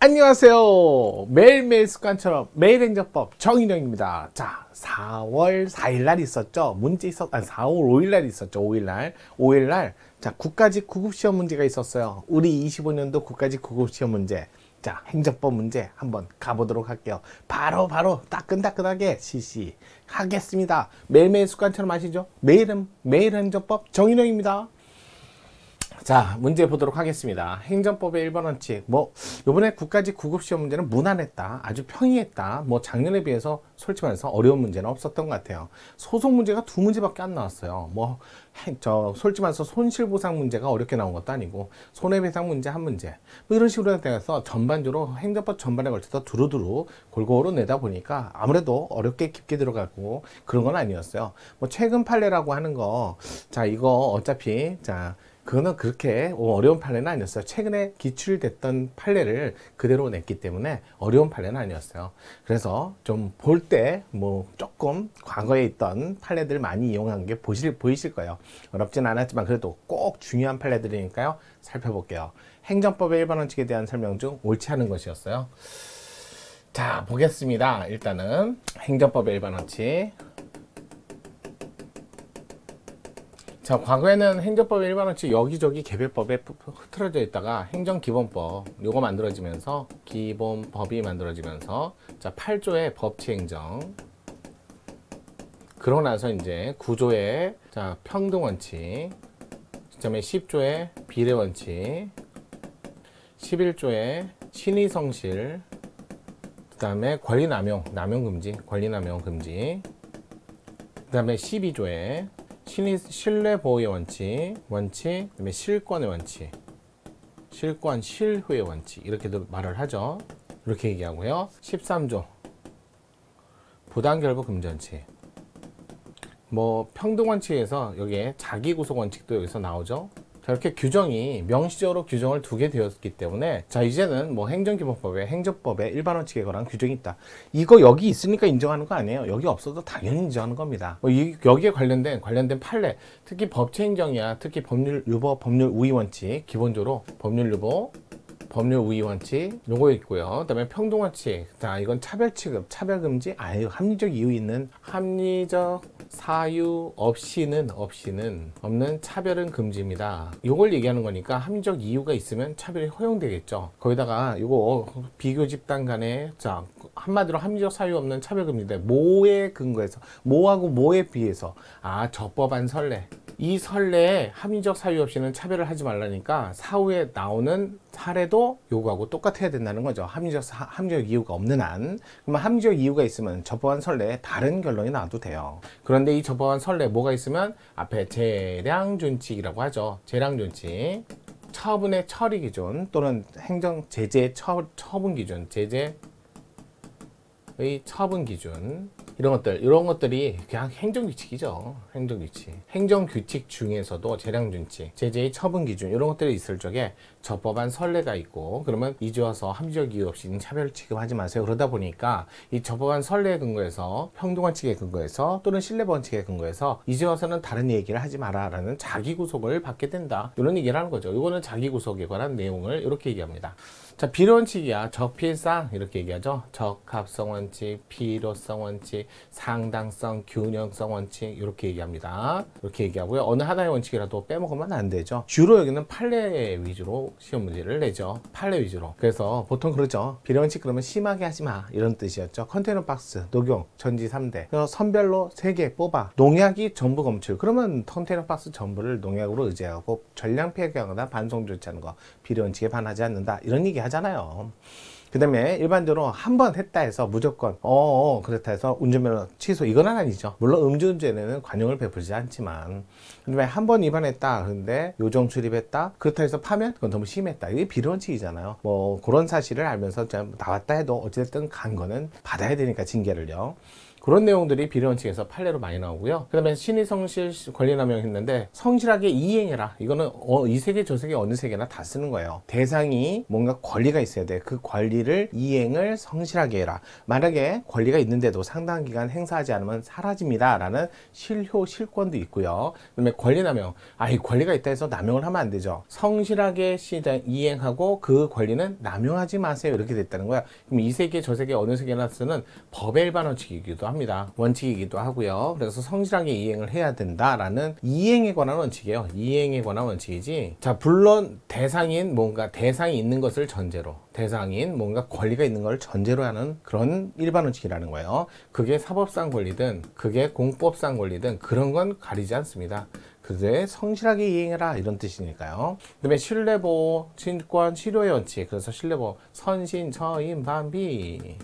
안녕하세요. 매일매일 습관처럼 매일행정법 정인영입니다. 자, 4월 4일날 있었죠. 문제 있었, 아니 4월 5일날 있었죠. 5일날 자, 국가직 구급시험 문제가 있었어요. 우리 25년도 국가직 구급시험 문제. 자, 행정법 문제 한번 가보도록 할게요. 바로 따끈따끈하게 실시하겠습니다. 매일매일 습관처럼 아시죠? 매일 행정법 정인영입니다. 자, 문제 보도록 하겠습니다. 행정법의 1번 원칙. 요번에 국가직 구급시험 문제는 무난했다. 아주 평이했다. 작년에 비해서 솔직히 말해서 어려운 문제는 없었던 것 같아요. 소송 문제가 2문제밖에 안 나왔어요. 솔직히 말해서 손실보상 문제가 어렵게 나온 것도 아니고, 손해배상 문제 1문제. 이런 식으로 돼서 전반적으로 행정법 전반에 걸쳐서 두루두루 골고루 내다 보니까 아무래도 어렵게 깊게 들어가고 그런 건 아니었어요. 최근 판례라고 하는 거, 자, 이거 어차피, 그거는 그렇게 어려운 판례는 아니었어요. 최근에 기출됐던 판례를 그대로 냈기 때문에 어려운 판례는 아니었어요. 그래서 좀 볼 때 조금 과거에 있던 판례들 많이 이용한 게 보이실 거예요. 어렵진 않았지만 그래도 꼭 중요한 판례들이니까요. 살펴볼게요. 행정법의 1번 원칙에 대한 설명 중 옳지 않은 것이었어요. 자, 보겠습니다. 일단은 행정법의 1번 원칙. 자, 과거에는 행정법의 1번 원칙 여기저기 개별법에 흐트러져 있다가 행정기본법 요거 만들어지면서 기본법이 만들어지면서 자, 8조의 법치행정, 그러고 나서 이제 9조의 자, 평등원칙, 그다음에 10조의 비례원칙, 11조의 신의성실, 그 다음에 남용금지, 권리남용금지, 그 다음에 12조의 신뢰보호의 원칙, 그다음에 실권의 원칙, 실효의 원칙, 이렇게도 말을 하죠. 이렇게 얘기하고요. 13조 부당결부 금지 원칙. 평등원칙에서 여기에 자기구속 원칙도 여기서 나오죠. 자, 이렇게 규정이 명시적으로 규정을 두게 되었기 때문에 자, 이제는 행정기본법에 행정법에 1번 원칙에 관한 규정이 있다. 이거 여기 있으니까 인정하는 거 아니에요. 여기 없어도 당연히 인정하는 겁니다. 여기에 관련된 판례, 특히 법치행정이야, 특히 법률유보, 법률우위 원칙, 기본적으로 법률유보, 법률우위 원칙 요거 있고요. 그 다음에 평등원칙. 자, 이건 차별취급, 차별금지, 합리적 이유 있는, 합리적 사유 없이는 없는 차별은 금지입니다. 요걸 얘기하는 거니까 합리적 이유가 있으면 차별이 허용되겠죠. 거기다가 요거 비교 집단 간에 자, 한마디로 합리적 사유 없는 차별금지인데 뭐에 근거해서, 뭐하고 뭐에 비해서, 저 법안 선례, 이 선례에 합리적 사유 없이는 차별을 하지 말라니까 사후에 나오는 사례도 요거하고 똑같아야 된다는 거죠. 합리적 이유가 없는 한. 그러면 합리적 이유가 있으면 저법안 선례에 다른 결론이 나와도 돼요. 그런데 이 저법안 선례 뭐가 있으면 앞에 재량준칙이라고 하죠. 재량준칙, 처분의 처리 기준 또는 행정 제재의 처분 기준, 제재의 처분 기준, 이런 것들이 그냥 행정규칙이죠. 행정규칙 중에서도 재량준칙, 제재의 처분 기준, 이런 것들이 있을 적에 저법안 선례가 있고, 그러면 이제 와서 합리적 이유 없이 차별 취급하지 마세요. 그러다 보니까 이 저법안 선례에 근거해서, 평등원칙에 근거해서, 또는 신뢰원칙에 근거해서 이제 와서는 다른 얘기를 하지 마라라는 자기구속을 받게 된다. 이런 얘기를 하는 거죠. 이거는 자기구속에 관한 내용을 이렇게 얘기합니다. 자, 비례원칙이야. 적필상 이렇게 얘기하죠. 적합성 원칙, 필요성 원칙, 상당성, 균형성 원칙, 이렇게 얘기합니다. 이렇게 얘기하고요. 어느 하나의 원칙이라도 빼먹으면 안 되죠. 주로 여기는 판례 위주로 시험 문제를 내죠. 판례 위주로. 그래서 보통 그러죠. 비례원칙 그러면 심하게 하지 마, 이런 뜻이었죠. 컨테이너 박스, 녹용, 전지 3대. 그래서 선별로 3개 뽑아. 농약이 전부 검출. 그러면 컨테이너 박스 전부를 농약으로 의제하고 전량 폐기하거나 반송 조치하는 거 비례원칙에 반하지 않는다. 이런 얘기 하잖아요. 그 다음에 일반적으로 한 번 했다 해서 무조건 그렇다 해서 운전면허 취소, 이건 아니죠. 물론 음주운전에는 관용을 베풀지 않지만, 그 다음에 한 번 위반했다, 근데 요정 출입했다, 그렇다 해서 파면 그건 너무 심했다, 이게 비례원칙이잖아요. 그런 사실을 알면서 나왔다 해도 어쨌든 간 거는 받아야 되니까, 징계를요. 그런 내용들이 비례원칙에서 판례로 많이 나오고요. 그 다음에 신의 성실 권리남용 했는데 성실하게 이행해라. 이거는 이 세계 저 세계 어느 세계나 다 쓰는 거예요. 대상이 뭔가 권리가 있어야 돼. 그 권리를 이행을 성실하게 해라. 만약에 권리가 있는데도 상당한 기간 행사하지 않으면 사라집니다 라는 실효 실권도 있고요. 그 다음에 권리남용, 이 권리가 있다 해서 남용을 하면 안 되죠. 성실하게 이행하고 그 권리는 남용하지 마세요 이렇게 됐다는 거야. 그럼 이 세계 저 세계 어느 세계나 쓰는 법의 일반 원칙이기도 합니다. 원칙이기도 하고요. 그래서 성실하게 이행을 해야 된다라는 이행에 관한 원칙이에요. 이행에 관한 원칙이지. 자, 물론 대상인 뭔가 대상이 있는 것을 전제로, 대상인 뭔가 권리가 있는 걸 전제로 하는 그런 일반 원칙이라는 거예요. 그게 사법상 권리든 그게 공법상 권리든 그런 건 가리지 않습니다. 그게 성실하게 이행해라 이런 뜻이니까요. 그 다음에 신뢰보호, 친권, 실효의 원칙. 그래서 신뢰보호, 선신, 처임, 반비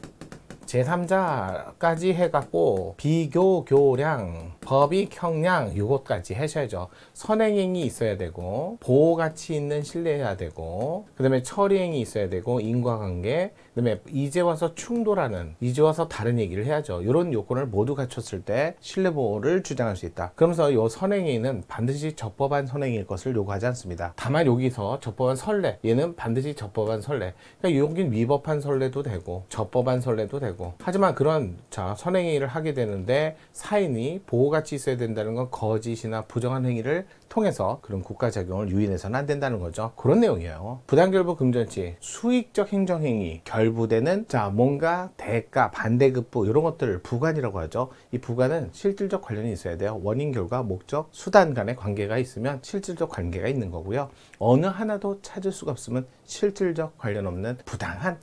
제3자까지 해갖고 비교, 교량, 법익, 형량 요것까지 하셔야죠. 선행행위 있어야 되고 보호가치 있는 신뢰해야 되고 그 다음에 처리행위 있어야 되고 인과관계, 그 다음에 이제 와서 충돌하는, 이제 와서 다른 얘기를 해야죠. 이런 요건을 모두 갖췄을 때 신뢰보호를 주장할 수 있다. 그러면서 이 선행행위는 반드시 적법한 선행일 것을 요구하지 않습니다. 다만 여기서 적법한 선례, 얘는 반드시 적법한 선례. 그러니까 여긴 위법한 선례도 되고 적법한 선례도 되고, 하지만 그런 선행행위를 하게 되는데 사인이 보호가치 있어야 된다는 건 거짓이나 부정한 행위를 통해서 그런 국가작용을 유인해서는 안 된다는 거죠. 그런 내용이에요. 부당결부 금전치, 수익적 행정행위, 결부되는 뭔가 대가, 반대급부 이런 것들을 부관이라고 하죠. 이 부관은 실질적 관련이 있어야 돼요. 원인, 결과, 목적, 수단 간의 관계가 있으면 실질적 관계가 있는 거고요. 어느 하나도 찾을 수가 없으면 실질적 관련 없는 부당한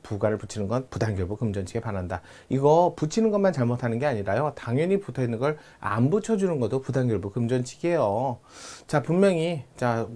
부관을 붙이는 건 부당결부 금전치에 반한다. 이거 붙이는 것만 잘못하는 게 아니라요. 당연히 붙어있는 걸 안 붙여주는 것도 부당결부 금전치예요. 자, 분명히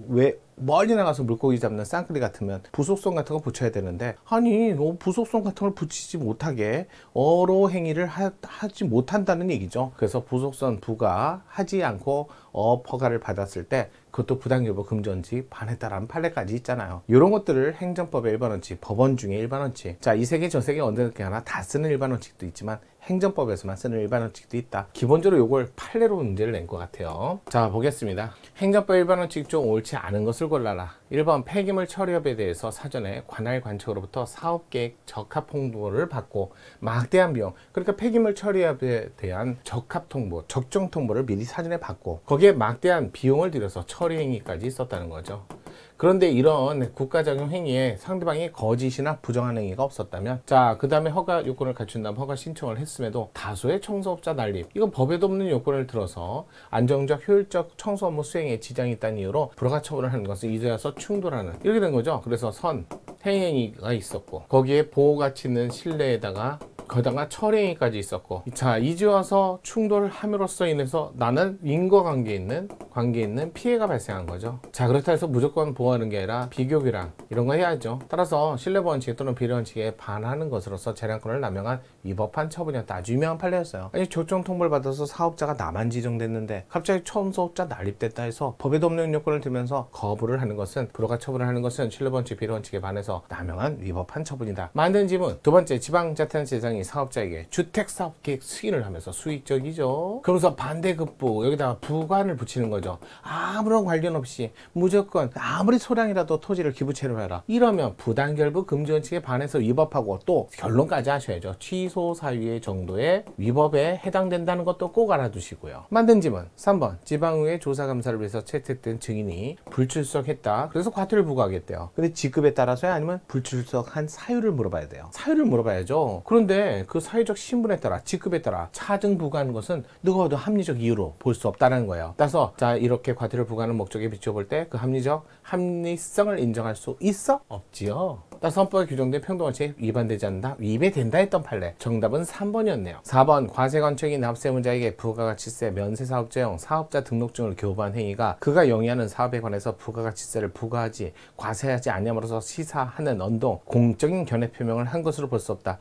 왜 멀리 나가서 물고기 잡는 쌍끌이 같으면 부속성 같은 거 붙여야 되는데, 아니 부속성 같은 걸 붙이지 못하게 어로 행위를 하지 못한다는 얘기죠. 그래서 부속성 부과하지 않고 허가를 받았을 때 그것도 부당결부 금전치 반했다라는 판례까지 있잖아요. 이런 것들을 행정법의 일반 원칙, 법원 중에 일반 원칙, 이 세계 저 세계 어느 게 하나 다 쓰는 일반 원칙도 있지만 행정법에서만 쓰는 일반 원칙도 있다. 기본적으로 이걸 판례로 문제를 낸 것 같아요. 자, 보겠습니다. 행정법 일반 원칙 중 옳지 않은 것을 골라라. 1번 폐기물 처리업에 대해서 사전에 관할 관청으로부터 사업계획 적합 홍보를 받고 막대한 비용, 그러니까 폐기물 처리업에 대한 적합 통보, 적정 통보를 미리 사전에 받고 거기에 막대한 비용을 들여서 처리 행위까지 있었다는 거죠. 그런데 이런 국가작용 행위에 상대방이 거짓이나 부정한 행위가 없었다면, 그 다음에 허가 요건을 갖춘 다음 허가 신청을 했음에도 다수의 청소업자 난립, 이건 법에도 없는 요건을 들어서 안정적 효율적 청소 업무 수행에 지장이 있다는 이유로 불허가 처분을 하는 것은 이제 와서 충돌하는, 이렇게 된 거죠. 그래서 행위가 있었고 거기에 보호가치 있는 신뢰에다가 거기다가 처리행위까지 있었고, 이제 와서 충돌함으로써 인해서 나는 인과관계 있는 피해가 발생한 거죠. 그렇다 해서 무조건 보호하는 게 아니라 비교비랑 이런 거 해야죠. 따라서 신뢰보원칙 또는 비례원칙에 반하는 것으로서 재량권을 남용한 위법한 처분이었다. 아주 유명한 판례였어요. 아니, 조정 통보를 받아서 사업자가 나만 지정됐는데 갑자기 청소업자 난립됐다 해서 법에도 없는 요건을 들면서 거부를 하는 것은, 불허가 처분을 하는 것은 신뢰보원칙, 비례원칙에 반해서 남용한 위법한 처분이다. 만든 지문 두 번째, 지방자치단체장이 사업자에게 주택사업계획 승인을 하면서 수익적이죠. 그러면서 반대급부, 여기다가 부관을 붙이는 거죠. 아무런 관련 없이 무조건 아무리 소량이라도 토지를 기부채로 해라. 이러면 부당결부 금지원칙에 반해서 위법하고 또 결론까지 하셔야죠. 취소 사유의 정도의 위법에 해당된다는 것도 꼭 알아두시고요. 만든 지문 3번, 지방의회 조사감사를 위해서 채택된 증인이 불출석했다. 그래서 과태료를 부과하겠대요. 근데 지급에 따라서야 아니면 불출석한 사유를 물어봐야 돼요. 사유를 물어봐야죠. 그런데 그 사회적 신분에 따라, 직급에 따라 차등 부과하는 것은 누구와도 합리적 이유로 볼 수 없다는 거예요. 따라서 이렇게 과태료 부과하는 목적에 비춰볼 때 그 합리성을 인정할 수 있어? 없지요. 따라서 헌법에 규정된 평등원칙에 위반되지 않는다, 위배된다 했던 판례. 정답은 3번이었네요. 4번, 과세관청이 납세문자에게 부가가치세 면세사업자용 사업자 등록증을 교부한 행위가 그가 영위하는 사업에 관해서 부가가치세를 부과하지 과세하지 아니함으로써 시사하는 언동, 공적인 견해 표명을 한 것으로 볼 수 없다.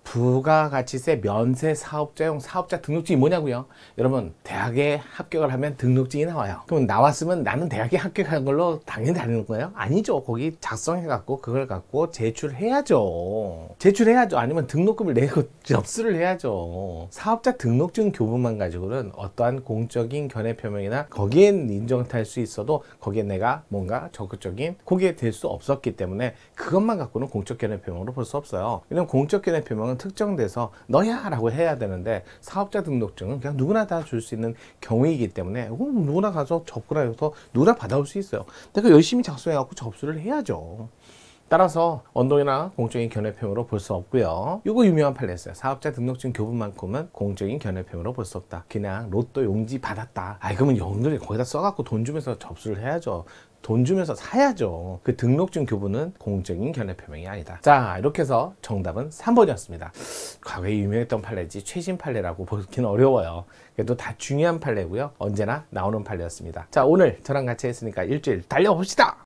부가가치세 면세 사업자용 사업자 등록증이 뭐냐고요? 여러분, 대학에 합격을 하면 등록증이 나와요. 그럼 나왔으면 나는 대학에 합격한 걸로 당연히 다니는 거예요? 아니죠. 거기 작성해갖고 그걸 갖고 제출해야죠. 제출해야죠. 아니면 등록금을 내고 접수를 해야죠. 사업자 등록증 교부만 가지고는 어떠한 공적인 견해 표명이나 거기엔 인정할 수 있어도 거기에 내가 뭔가 적극적인 그게 될 수 없었기 때문에 그것만 갖고는 공적 견해 표명으로 볼 수 없어요. 왜냐면 공적 견해 표명은 특정돼서 너야 라고 해야 되는데 사업자 등록증은 그냥 누구나 다 줄 수 있는 경우이기 때문에 누구나 가서 접근을 해서 누구나 받아올 수 있어요. 내가 열심히 작성해 갖고 접수를 해야죠. 따라서 언동이나 공적인 견해표명으로 볼 수 없고요. 이거 유명한 판례였어요. 사업자 등록증 교부만큼은 공적인 견해표명으로 볼 수 없다. 그냥 로또 용지 받았다. 그러면 영들이 거기다 써갖고 돈 주면서 접수를 해야죠. 돈 주면서 사야죠. 그 등록증 교부는 공적인 견해표명이 아니다. 자, 이렇게 해서 정답은 3번이었습니다. 과거에 유명했던 판례지 최신 판례라고 보기는 어려워요. 그래도 다 중요한 판례고요. 언제나 나오는 판례였습니다. 자, 오늘 저랑 같이 했으니까 일주일 달려봅시다.